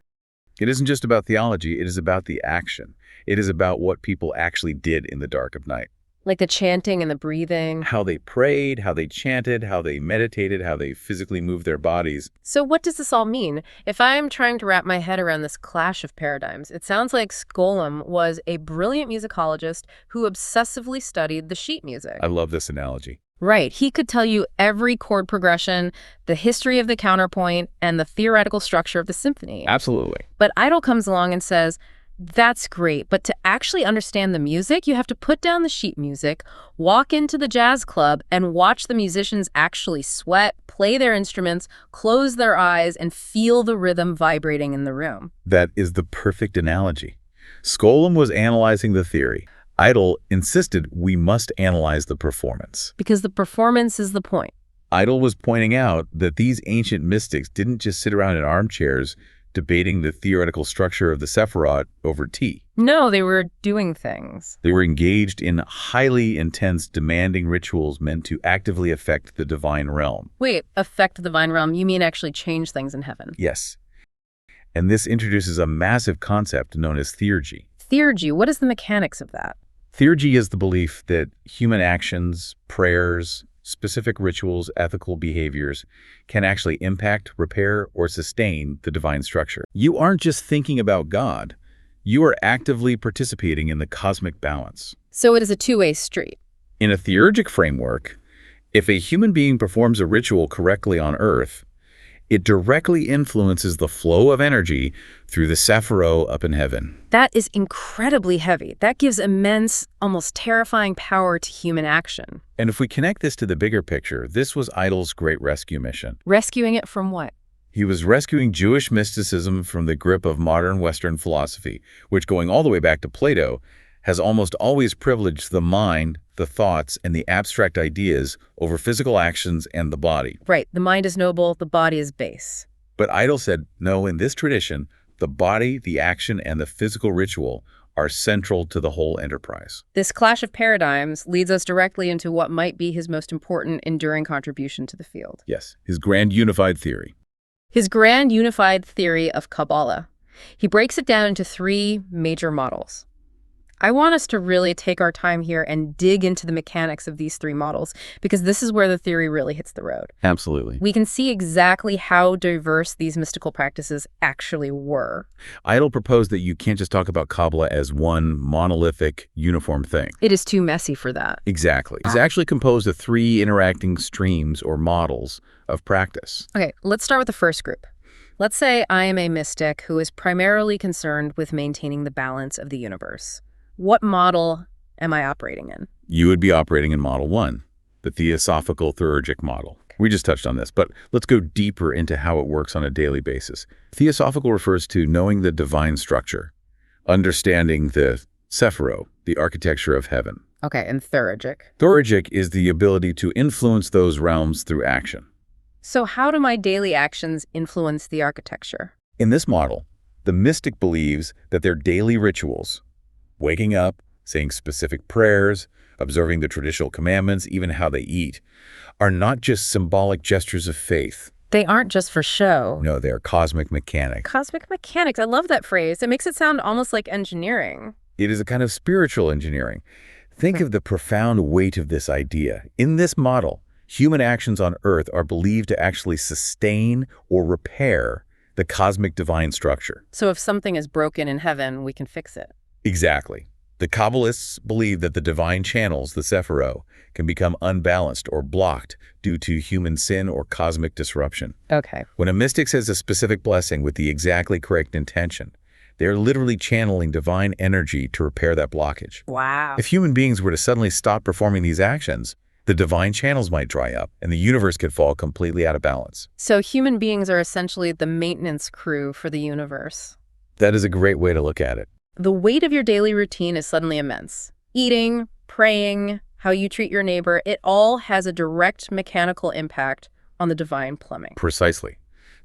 Speaker 3: It isn't just about theology, it is about the action. It is about what people actually did in the dark of night.
Speaker 2: Like the chanting and the breathing.
Speaker 3: How they prayed, how they chanted, how they meditated, how they physically moved their bodies.
Speaker 2: So what does this all mean? If I'm trying to wrap my head around this clash of paradigms, it sounds like Scholem was a brilliant musicologist who obsessively studied the sheet music.
Speaker 3: I love this analogy.
Speaker 2: Right. He could tell you every chord progression, the history of the counterpoint, and the theoretical structure of the symphony.
Speaker 3: Absolutely.
Speaker 2: But Idel comes along and says, that's great, but to actually understand the music, you have to put down the sheet music, walk into the jazz club, and watch the musicians actually sweat, play their instruments, close their eyes, and feel the rhythm vibrating in the room.
Speaker 3: That is the perfect analogy. Scholem was analyzing the theory. Idel insisted we must analyze the performance.
Speaker 2: Because the performance is the point.
Speaker 3: Idel was pointing out that these ancient mystics didn't just sit around in armchairs debating the theoretical structure of the Sephirah over tea.
Speaker 2: No, they were doing things.
Speaker 3: They were engaged in highly intense, demanding rituals meant to actively affect the divine realm.
Speaker 2: Wait, affect the divine realm? You mean actually change things in heaven?
Speaker 3: Yes. And this introduces a massive concept known as theurgy.
Speaker 2: Theurgy, what is the mechanics of that?
Speaker 3: Theurgy is the belief that human actions, prayers, specific rituals, ethical behaviors can actually impact, repair, or sustain the divine structure. You aren't just thinking about God. You are actively participating in the cosmic balance.
Speaker 2: So it is a two-way street.
Speaker 3: In a theurgic framework, if a human being performs a ritual correctly on Earth, it directly influences the flow of energy through the Sephirah up in heaven.
Speaker 2: That is incredibly heavy. That gives immense, almost terrifying power to human action.
Speaker 3: And if we connect this to the bigger picture, this was Idel's great rescue mission.
Speaker 2: Rescuing it from what?
Speaker 3: He was rescuing Jewish mysticism from the grip of modern Western philosophy, which, going all the way back to Plato, has almost always privileged the mind, the thoughts, and the abstract ideas over physical actions and the body.
Speaker 2: Right. The mind is noble, the body is base.
Speaker 3: But Idel said, no, in this tradition, the body, the action, and the physical ritual are central to the whole enterprise.
Speaker 2: This clash of paradigms leads us directly into what might be his most important enduring contribution to the field.
Speaker 3: Yes, his grand unified theory.
Speaker 2: His grand unified theory of Kabbalah. He breaks it down into three major models. I want us to really take our time here and dig into the mechanics of these three models, because this is where the theory really hits the road.
Speaker 3: Absolutely.
Speaker 2: We can see exactly how diverse these mystical practices actually were.
Speaker 3: Idel proposed that you can't just talk about Kabbalah as one monolithic, uniform thing.
Speaker 2: It is too messy for that.
Speaker 3: Exactly. It's actually composed of three interacting streams or models of practice.
Speaker 2: Okay, let's start with the first group. Let's say I am a mystic who is primarily concerned with maintaining the balance of the universe. What model am I operating in?
Speaker 3: You would be operating in model one, the theosophical theurgic model. We just touched on this, but let's go deeper into how it works on a daily basis. Theosophical refers to knowing the divine structure, understanding the Sephiro, the architecture of heaven.
Speaker 2: Okay, and theurgic.
Speaker 3: Theurgic is the ability to influence those realms through action.
Speaker 2: So how do my daily actions influence the architecture?
Speaker 3: In this model, the mystic believes that their daily rituals, waking up, saying specific prayers, observing the traditional commandments, even how they eat, are not just symbolic gestures of faith.
Speaker 2: They aren't just for show.
Speaker 3: No, they're cosmic mechanics.
Speaker 2: Cosmic mechanics. I love that phrase. It makes it sound almost like engineering.
Speaker 3: It is a kind of spiritual engineering. Think of the profound weight of this idea. In this model, human actions on Earth are believed to actually sustain or repair the cosmic divine structure.
Speaker 2: So if something is broken in heaven, we can fix it.
Speaker 3: Exactly. The Kabbalists believe that the divine channels, the Sephiro, can become unbalanced or blocked due to human sin or cosmic disruption.
Speaker 2: Okay.
Speaker 3: When a mystic says a specific blessing with the exactly correct intention, they're literally channeling divine energy to repair that blockage.
Speaker 2: Wow.
Speaker 3: If human beings were to suddenly stop performing these actions, the divine channels might dry up and the universe could fall completely out of balance.
Speaker 2: So human beings are essentially the maintenance crew for the universe.
Speaker 3: That is a great way to look at it.
Speaker 2: The weight of your daily routine is suddenly immense. Eating, praying, how you treat your neighbor, it all has a direct mechanical impact on the divine plumbing.
Speaker 3: Precisely.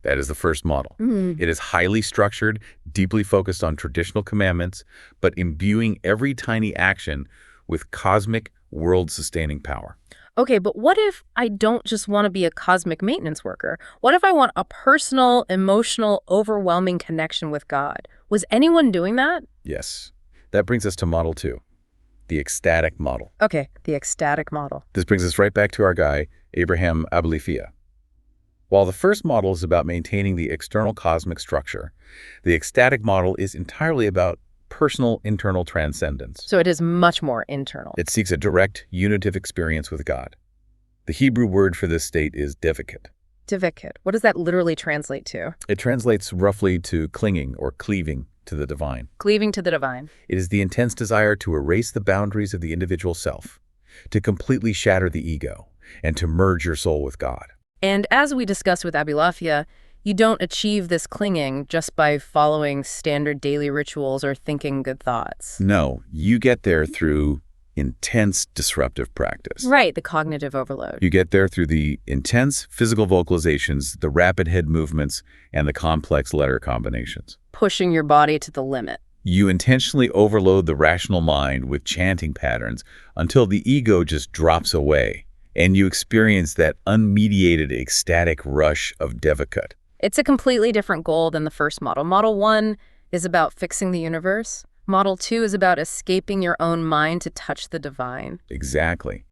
Speaker 3: That is the first model. It is highly structured, deeply focused on traditional commandments, but imbuing every tiny action with cosmic, world-sustaining power.
Speaker 2: Okay, but what if I don't just want to be a cosmic maintenance worker? What if I want a personal, emotional, overwhelming connection with God? Was anyone doing that?
Speaker 3: Yes. That brings us to model 2, the ecstatic model.
Speaker 2: Okay, the ecstatic model.
Speaker 3: This brings us right back to our guy, Abraham Abulafia. While the first model is about maintaining the external cosmic structure, the ecstatic model is entirely about personal internal transcendence.
Speaker 2: So it is much more internal.
Speaker 3: It seeks a direct, unitive experience with God. The Hebrew word for this state is Devekut.
Speaker 2: Devekut. What does that literally translate to?
Speaker 3: It translates roughly to clinging or cleaving to the divine.
Speaker 2: Cleaving to the divine.
Speaker 3: It is the intense desire to erase the boundaries of the individual self, to completely shatter the ego, and to merge your soul with God.
Speaker 2: And as we discussed with Abulafia, you don't achieve this clinging just by following standard daily rituals or thinking good thoughts.
Speaker 3: No, you get there through intense disruptive practice.
Speaker 2: Right, the cognitive overload.
Speaker 3: You get there through the intense physical vocalizations, the rapid head movements, and the complex letter combinations.
Speaker 2: Pushing your body to the limit.
Speaker 3: You intentionally overload the rational mind with chanting patterns until the ego just drops away, and you experience that unmediated ecstatic rush of Devekut.
Speaker 2: It's a completely different goal than the first model. Model 1 is about fixing the universe. Model 2 is about escaping your own mind to touch the divine.
Speaker 3: Exactly.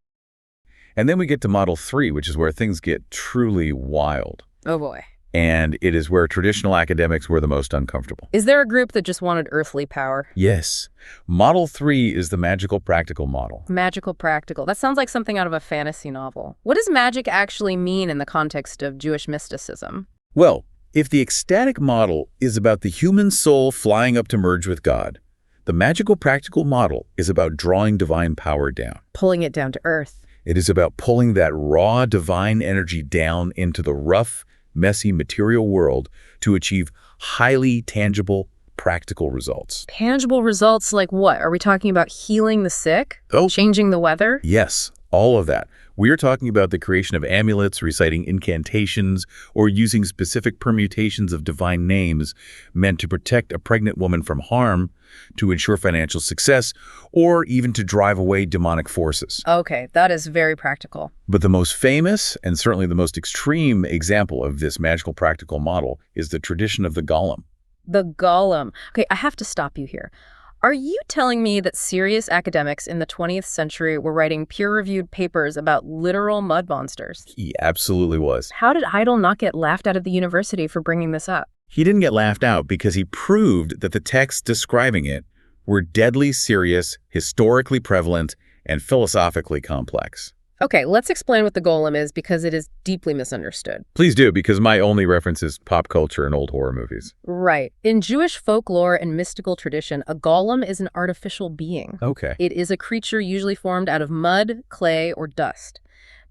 Speaker 3: And then we get to model 3, which is where things get truly wild.
Speaker 2: Oh boy.
Speaker 3: And it is where traditional academics were the most uncomfortable.
Speaker 2: Is there a group that just wanted earthly power?
Speaker 3: Yes. Model 3 is the magical practical model.
Speaker 2: Magical practical. That sounds like something out of a fantasy novel. What does magic actually mean in the context of Jewish mysticism?
Speaker 3: Well, if the ecstatic model is about the human soul flying up to merge with God, the magical practical model is about drawing divine power down.
Speaker 2: Pulling it down to earth.
Speaker 3: It is about pulling that raw divine energy down into the rough, messy material world to achieve highly tangible, practical results.
Speaker 2: Tangible results like what? Are we talking about healing the sick?
Speaker 3: Oh.
Speaker 2: Changing the weather?
Speaker 3: Yes, all of that. We are talking about the creation of amulets, reciting incantations, or using specific permutations of divine names meant to protect a pregnant woman from harm, to ensure financial success, or even to drive away demonic forces.
Speaker 2: Okay, that is very practical.
Speaker 3: But the most famous, and certainly the most extreme example of this magical practical model is the tradition of the golem.
Speaker 2: The golem. Okay, I have to stop you here. Are you telling me that serious academics in the 20th century were writing peer-reviewed papers about literal mud monsters?
Speaker 3: He absolutely was.
Speaker 2: How did Idel not get laughed out of the university for bringing this up?
Speaker 3: He didn't get laughed out because he proved that the texts describing it were deadly serious, historically prevalent, and philosophically complex.
Speaker 2: Okay, let's explain what the golem is because it is deeply misunderstood.
Speaker 3: Please do, because my only reference is pop culture and old horror movies.
Speaker 2: Right. In Jewish folklore and mystical tradition, a golem is an artificial being.
Speaker 3: Okay.
Speaker 2: It is a creature usually formed out of mud, clay, or dust.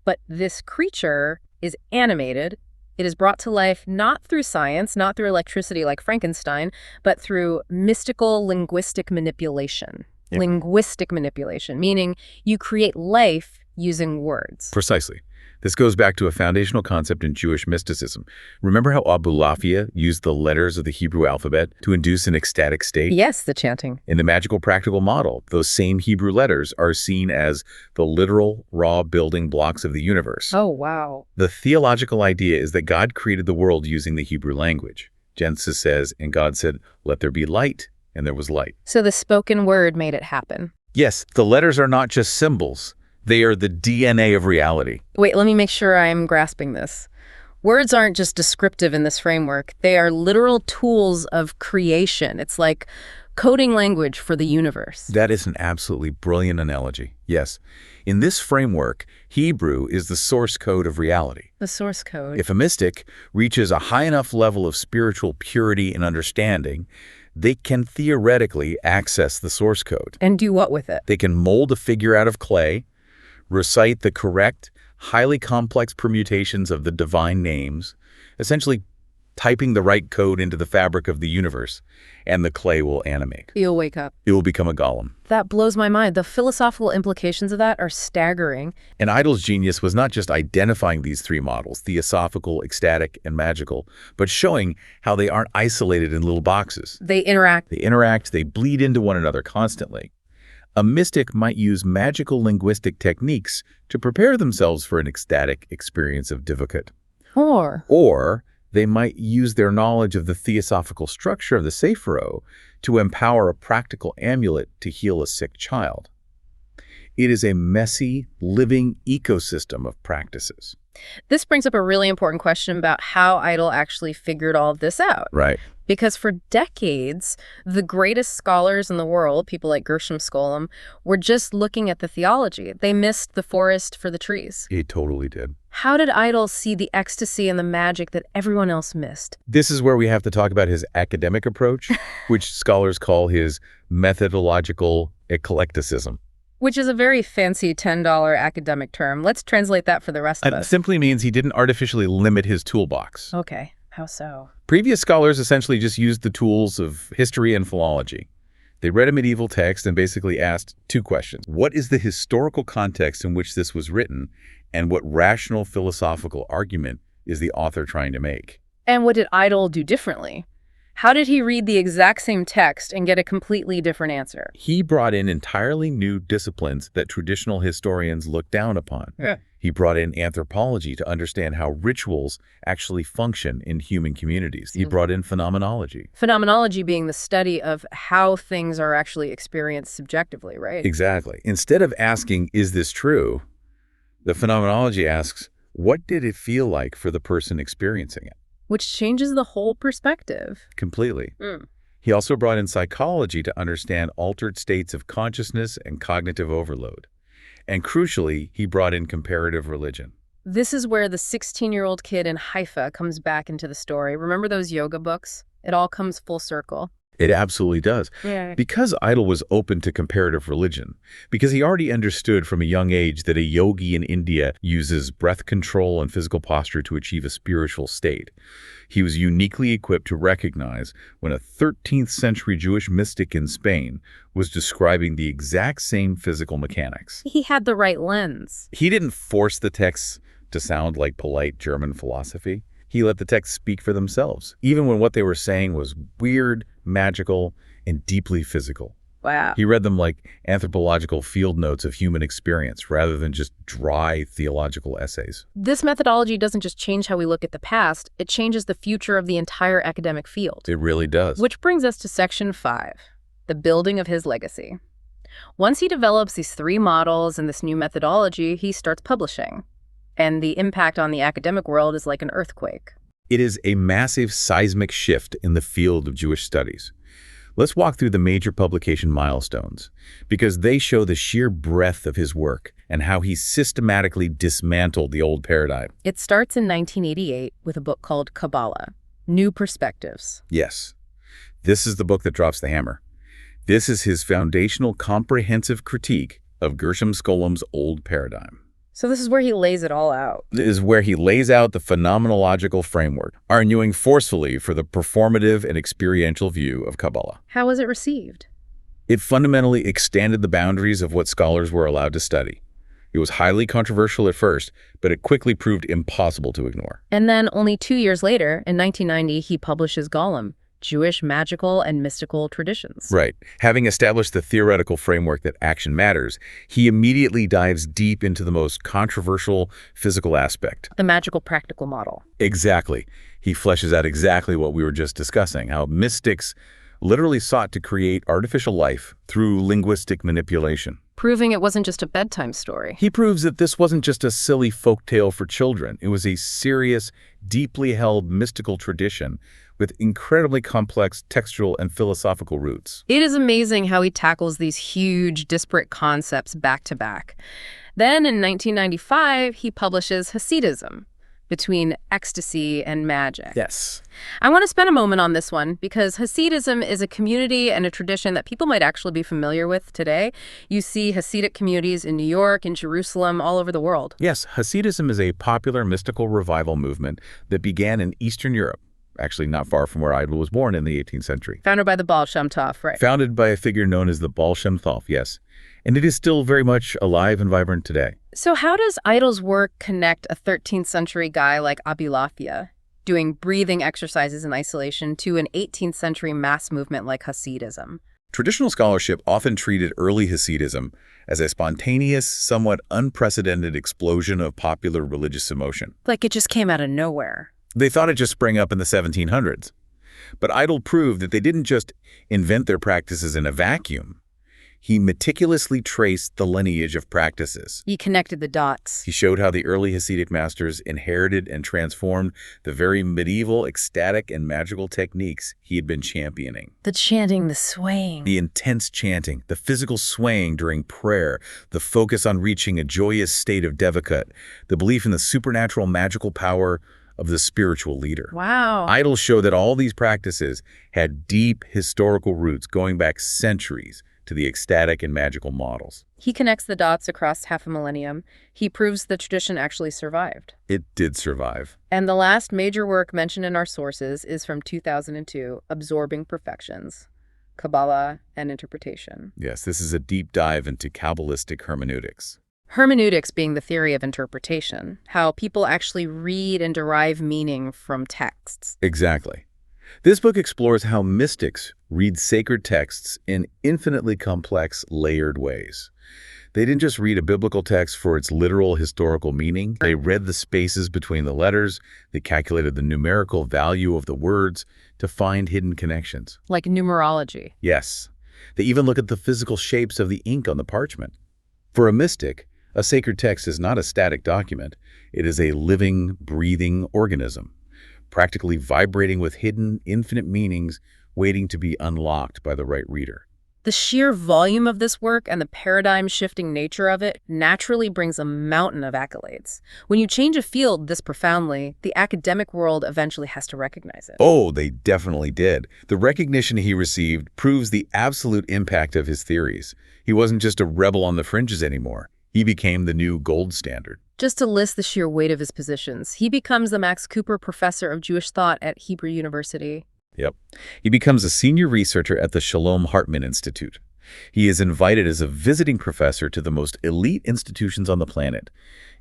Speaker 2: But this creature is animated, It is brought to life not through science, not through electricity like Frankenstein, but through mystical linguistic manipulation.
Speaker 3: Yeah.
Speaker 2: Linguistic manipulation, meaning you create life using words.
Speaker 3: Precisely. This goes back to a foundational concept in Jewish mysticism. Remember how Abulafia used the letters of the Hebrew alphabet to induce an ecstatic state?
Speaker 2: Yes, the chanting.
Speaker 3: In the magical practical model, those same Hebrew letters are seen as the literal, raw building blocks of the universe.
Speaker 2: Oh, wow.
Speaker 3: The theological idea is that God created the world using the Hebrew language. Genesis says, and God said, "Let there be light," and there was light.
Speaker 2: So the spoken word made it happen.
Speaker 3: Yes, the letters are not just symbols. They are the DNA of reality.
Speaker 2: Wait, let me make sure I'm grasping this. Words aren't just descriptive in this framework. They are literal tools of creation. It's like coding language for the universe.
Speaker 3: That is an absolutely brilliant analogy. Yes. In this framework, Hebrew is the source code of reality.
Speaker 2: The source code.
Speaker 3: If a mystic reaches a high enough level of spiritual purity and understanding, they can theoretically access the source code.
Speaker 2: And do what with it?
Speaker 3: They can mold a figure out of clay, recite the correct, highly complex permutations of the divine names, essentially typing the right code into the fabric of the universe, and the clay will animate.
Speaker 2: You'll wake up.
Speaker 3: It will become a golem.
Speaker 2: That blows my mind. The philosophical implications of that are staggering.
Speaker 3: And Idel's genius was not just identifying these three models, theosophical, ecstatic, and magical, but showing how they aren't isolated in little boxes.
Speaker 2: They interact.
Speaker 3: They bleed into one another constantly. A mystic might use magical linguistic techniques to prepare themselves for an ecstatic experience of Devekut. Or they might use their knowledge of the theosophical structure of the Sephiro to empower a practical amulet to heal a sick child. It is a messy, living ecosystem of practices.
Speaker 2: This brings up a really important question about how Idel actually figured all of this out.
Speaker 3: Right.
Speaker 2: Because for decades, the greatest scholars in the world, people like Gershom Scholem, were just looking at the theology. They missed the forest for the trees.
Speaker 3: He totally did.
Speaker 2: How did Idel see the ecstasy and the magic that everyone else missed?
Speaker 3: This is where we have to talk about his academic approach, which scholars call his methodological eclecticism.
Speaker 2: Which is a very fancy $10 academic term. Let's translate that for the rest of
Speaker 3: It
Speaker 2: us.
Speaker 3: simply means he didn't artificially limit his toolbox.
Speaker 2: Okay, how so?
Speaker 3: Previous scholars essentially just used the tools of history and philology. They read a medieval text and basically asked two questions. What is the historical context in which this was written, and what rational philosophical argument is the author trying to make?
Speaker 2: And what did Idel do differently? How did he read the exact same text and get a completely different answer?
Speaker 3: He brought in entirely new disciplines that traditional historians look down upon.
Speaker 2: Yeah.
Speaker 3: He brought in anthropology to understand how rituals actually function in human communities. He brought in phenomenology.
Speaker 2: Phenomenology being the study of how things are actually experienced subjectively, right?
Speaker 3: Exactly. Instead of asking, is this true? The phenomenology asks, what did it feel like for the person experiencing it?
Speaker 2: Which changes the whole perspective.
Speaker 3: Completely. He also brought in psychology to understand altered states of consciousness and cognitive overload. And crucially, he brought in comparative religion.
Speaker 2: This is where the 16-year-old kid in Haifa comes back into the story. Remember those yoga books? It all comes full circle.
Speaker 3: It absolutely does.
Speaker 2: Yeah.
Speaker 3: Because Idel was open to comparative religion, because he already understood from a young age that a yogi in India uses breath control and physical posture to achieve a spiritual state, he was uniquely equipped to recognize when a 13th century Jewish mystic in Spain was describing the exact same physical mechanics.
Speaker 2: He had the right lens.
Speaker 3: He didn't force the texts to sound like polite German philosophy. He let the texts speak for themselves, even when what they were saying was weird, magical, and deeply physical.
Speaker 2: Wow.
Speaker 3: He read them like anthropological field notes of human experience rather than just dry theological essays.
Speaker 2: This methodology doesn't just change how we look at the past, it changes the future of the entire academic field.
Speaker 3: It really does.
Speaker 2: Which brings us to Section 5, the building of his legacy. Once he develops these three models and this new methodology, he starts publishing. And the impact on the academic world is like an earthquake.
Speaker 3: It is a massive seismic shift in the field of Jewish studies. Let's walk through the major publication milestones, because they show the sheer breadth of his work and how he systematically dismantled the old paradigm.
Speaker 2: It starts in 1988 with a book called Kabbalah, New Perspectives.
Speaker 3: Yes, this is the book that drops the hammer. This is his foundational comprehensive critique of Gershom Scholem's old paradigm.
Speaker 2: So this is where he lays it all out.
Speaker 3: This is where he lays out the phenomenological framework, arguing forcefully for the performative and experiential view of Kabbalah.
Speaker 2: How was it received?
Speaker 3: It fundamentally extended the boundaries of what scholars were allowed to study. It was highly controversial at first, but it quickly proved impossible to ignore.
Speaker 2: And then only 2 years later, in 1990, he publishes Golem, Jewish Magical and Mystical Traditions.
Speaker 3: Right. Having established the theoretical framework that action matters, he immediately dives deep into the most controversial physical aspect.
Speaker 2: The magical practical model.
Speaker 3: Exactly. He fleshes out exactly what we were just discussing, how mystics literally sought to create artificial life through linguistic manipulation.
Speaker 2: Proving it wasn't just a bedtime story.
Speaker 3: He proves that this wasn't just a silly folktale for children. It was a serious, deeply held mystical tradition with incredibly complex textual and philosophical roots.
Speaker 2: It is amazing how he tackles these huge, disparate concepts back to back. Then in 1995, he publishes Hasidism, Between Ecstasy and Magic.
Speaker 3: Yes.
Speaker 2: I want to spend a moment on this one because Hasidism is a community and a tradition that people might actually be familiar with today. You see Hasidic communities in New York, in Jerusalem, all over the world.
Speaker 3: Yes, Hasidism is a popular mystical revival movement that began in Eastern Europe, actually not far from where Idel was born in the 18th century.
Speaker 2: Founded by the Baal Shem Tov, right?
Speaker 3: Founded by a figure known as the Baal Shem Tov, yes. And it is still very much alive and vibrant today.
Speaker 2: So how does Idel's work connect a 13th century guy like Abulafia, doing breathing exercises in isolation, to an 18th century mass movement like Hasidism?
Speaker 3: Traditional scholarship often treated early Hasidism as a spontaneous, somewhat unprecedented explosion of popular religious emotion.
Speaker 2: Like it just came out of nowhere.
Speaker 3: They thought it just sprang up in the 1700s. But Idel proved that they didn't just invent their practices in a vacuum. He meticulously traced the lineage of practices.
Speaker 2: He connected the dots.
Speaker 3: He showed how the early Hasidic masters inherited and transformed the very medieval ecstatic and magical techniques he had been championing.
Speaker 2: The chanting, the swaying.
Speaker 3: The intense chanting, the physical swaying during prayer, the focus on reaching a joyous state of Devekut, the belief in the supernatural magical power of the spiritual leader.
Speaker 2: Wow.
Speaker 3: Idel showed that all these practices had deep historical roots going back centuries to the ecstatic and magical models.
Speaker 2: He connects the dots across half a millennium. He proves the tradition actually survived.
Speaker 3: It did survive.
Speaker 2: And the last major work mentioned in our sources is from 2002, Absorbing Perfections, Kabbalah and Interpretation.
Speaker 3: Yes, this is a deep dive into Kabbalistic hermeneutics.
Speaker 2: Hermeneutics being the theory of interpretation, how people actually read and derive meaning from texts.
Speaker 3: Exactly. This book explores how mystics read sacred texts in infinitely complex, layered ways. They didn't just read a biblical text for its literal historical meaning. They read the spaces between the letters. They calculated the numerical value of the words to find hidden connections.
Speaker 2: Like numerology.
Speaker 3: Yes. They even look at the physical shapes of the ink on the parchment. For a mystic, a sacred text is not a static document. It is a living, breathing organism, practically vibrating with hidden, infinite meanings waiting to be unlocked by the right reader.
Speaker 2: The sheer volume of this work and the paradigm-shifting nature of it naturally brings a mountain of accolades. When you change a field this profoundly, the academic world eventually has to recognize it.
Speaker 3: Oh, they definitely did. The recognition he received proves the absolute impact of his theories. He wasn't just a rebel on the fringes anymore. He became the new gold standard.
Speaker 2: Just to list the sheer weight of his positions, he becomes the Max Cooper Professor of Jewish Thought at Hebrew University.
Speaker 3: Yep. He becomes a senior researcher at the Shalom Hartman Institute. He is invited as a visiting professor to the most elite institutions on the planet: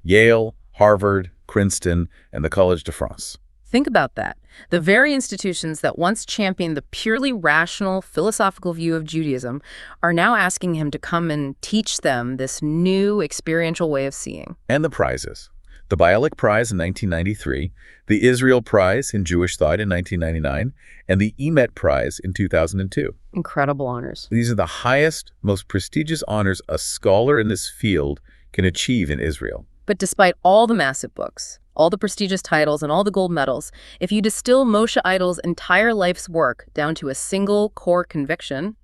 Speaker 3: Yale, Harvard, Princeton, and the Collège de France.
Speaker 2: Think about that. The very institutions that once championed the purely rational, philosophical view of Judaism are now asking him to come and teach them this new experiential way of seeing.
Speaker 3: And the prizes. The Bialik Prize in 1993, the Israel Prize in Jewish Thought in 1999, and the Emet Prize in 2002.
Speaker 2: Incredible honors.
Speaker 3: These are the highest, most prestigious honors a scholar in this field can achieve in Israel.
Speaker 2: But despite all the massive books, all the prestigious titles, and all the gold medals, if you distill Moshe Idel's entire life's work down to a single core conviction,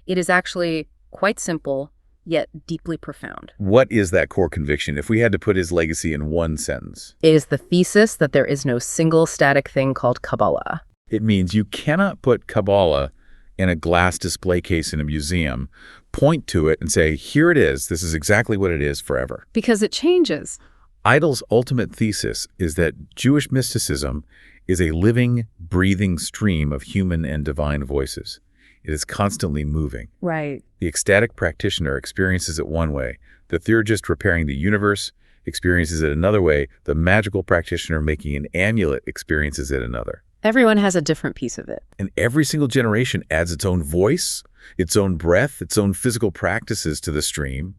Speaker 2: it is actually quite simple, yet deeply profound.
Speaker 3: What is that core conviction if we had to put his legacy in one sentence?
Speaker 2: It is the thesis that there is no single static thing called Kabbalah.
Speaker 3: It means you cannot put Kabbalah in a glass display case in a museum, point to it and say, here it is, this is exactly what it is forever.
Speaker 2: Because it changes.
Speaker 3: Idel's ultimate thesis is that Jewish mysticism is a living, breathing stream of human and divine voices. It is constantly moving.
Speaker 2: Right.
Speaker 3: The ecstatic practitioner experiences it one way. The theurgist repairing the universe experiences it another way. The magical practitioner making an amulet experiences it another.
Speaker 2: Everyone has a different piece of it.
Speaker 3: And every single generation adds its own voice, its own breath, its own physical practices to the stream.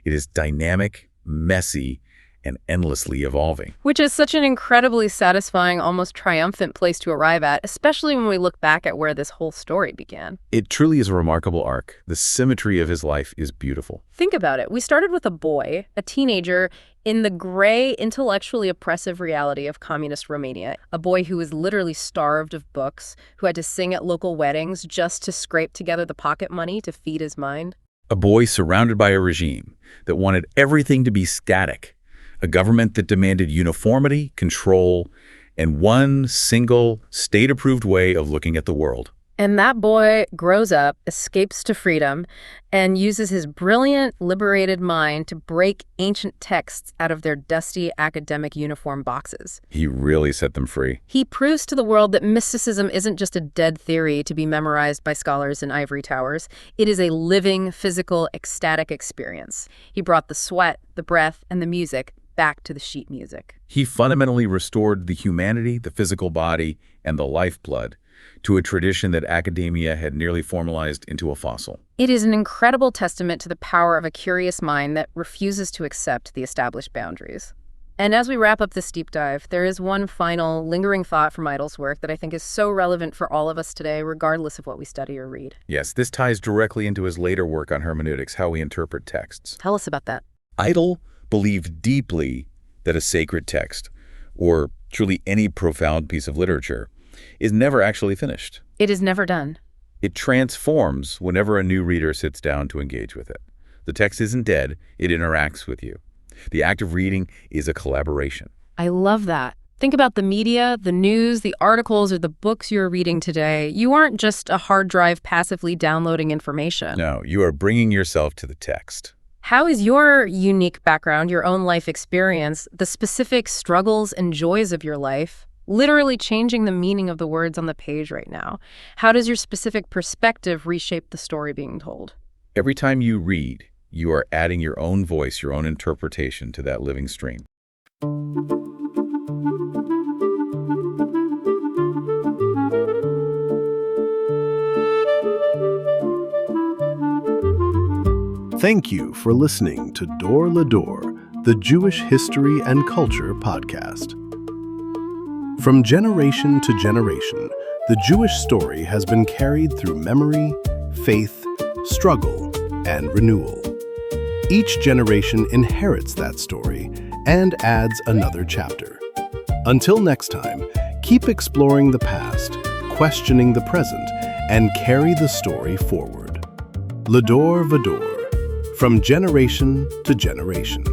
Speaker 3: It is dynamic, messy, and endlessly evolving.
Speaker 2: Which is such an incredibly satisfying, almost triumphant place to arrive at, especially when we look back at where this whole story began.
Speaker 3: It truly is a remarkable arc. The symmetry of his life is beautiful.
Speaker 2: Think about it. We started with a boy, a teenager, in the gray, intellectually oppressive reality of communist Romania. A boy who was literally starved of books, who had to sing at local weddings just to scrape together the pocket money to feed his mind.
Speaker 3: A boy surrounded by a regime that wanted everything to be static. A government that demanded uniformity, control, and one single state-approved way of looking at the world.
Speaker 2: And that boy grows up, escapes to freedom, and uses his brilliant, liberated mind to break ancient texts out of their dusty academic uniform boxes.
Speaker 3: He really set them free.
Speaker 2: He proves to the world that mysticism isn't just a dead theory to be memorized by scholars in ivory towers. It is a living, physical, ecstatic experience. He brought the sweat, the breath, and the music back to the sheet music.
Speaker 3: He fundamentally restored the humanity, the physical body, and the lifeblood to a tradition that academia had nearly formalized into a fossil.
Speaker 2: It is an incredible testament to the power of a curious mind that refuses to accept the established boundaries. And as we wrap up this deep dive, there is one final lingering thought from Idel's work that I think is so relevant for all of us today, regardless of what we study or read.
Speaker 3: Yes, this ties directly into his later work on hermeneutics, how we interpret texts.
Speaker 2: Tell us about that.
Speaker 3: Idel believed deeply that a sacred text, or truly any profound piece of literature, is never actually finished.
Speaker 2: It is never done.
Speaker 3: It transforms whenever a new reader sits down to engage with it. The text isn't dead, it interacts with you. The act of reading is a collaboration.
Speaker 2: I love that. Think about the media, the news, the articles, or the books you're reading today. You aren't just a hard drive passively downloading information.
Speaker 3: No, you are bringing yourself to the text.
Speaker 2: How is your unique background, your own life experience, the specific struggles and joys of your life, literally changing the meaning of the words on the page right now? How does your specific perspective reshape the story being told?
Speaker 3: Every time you read, you are adding your own voice, your own interpretation to that living stream.
Speaker 1: Thank you for listening to Dor Lador, the Jewish History and Culture podcast. From generation to generation, the Jewish story has been carried through memory, faith, struggle, and renewal. Each generation inherits that story and adds another chapter. Until next time, keep exploring the past, questioning the present, and carry the story forward. Lador Vador, from generation to generation.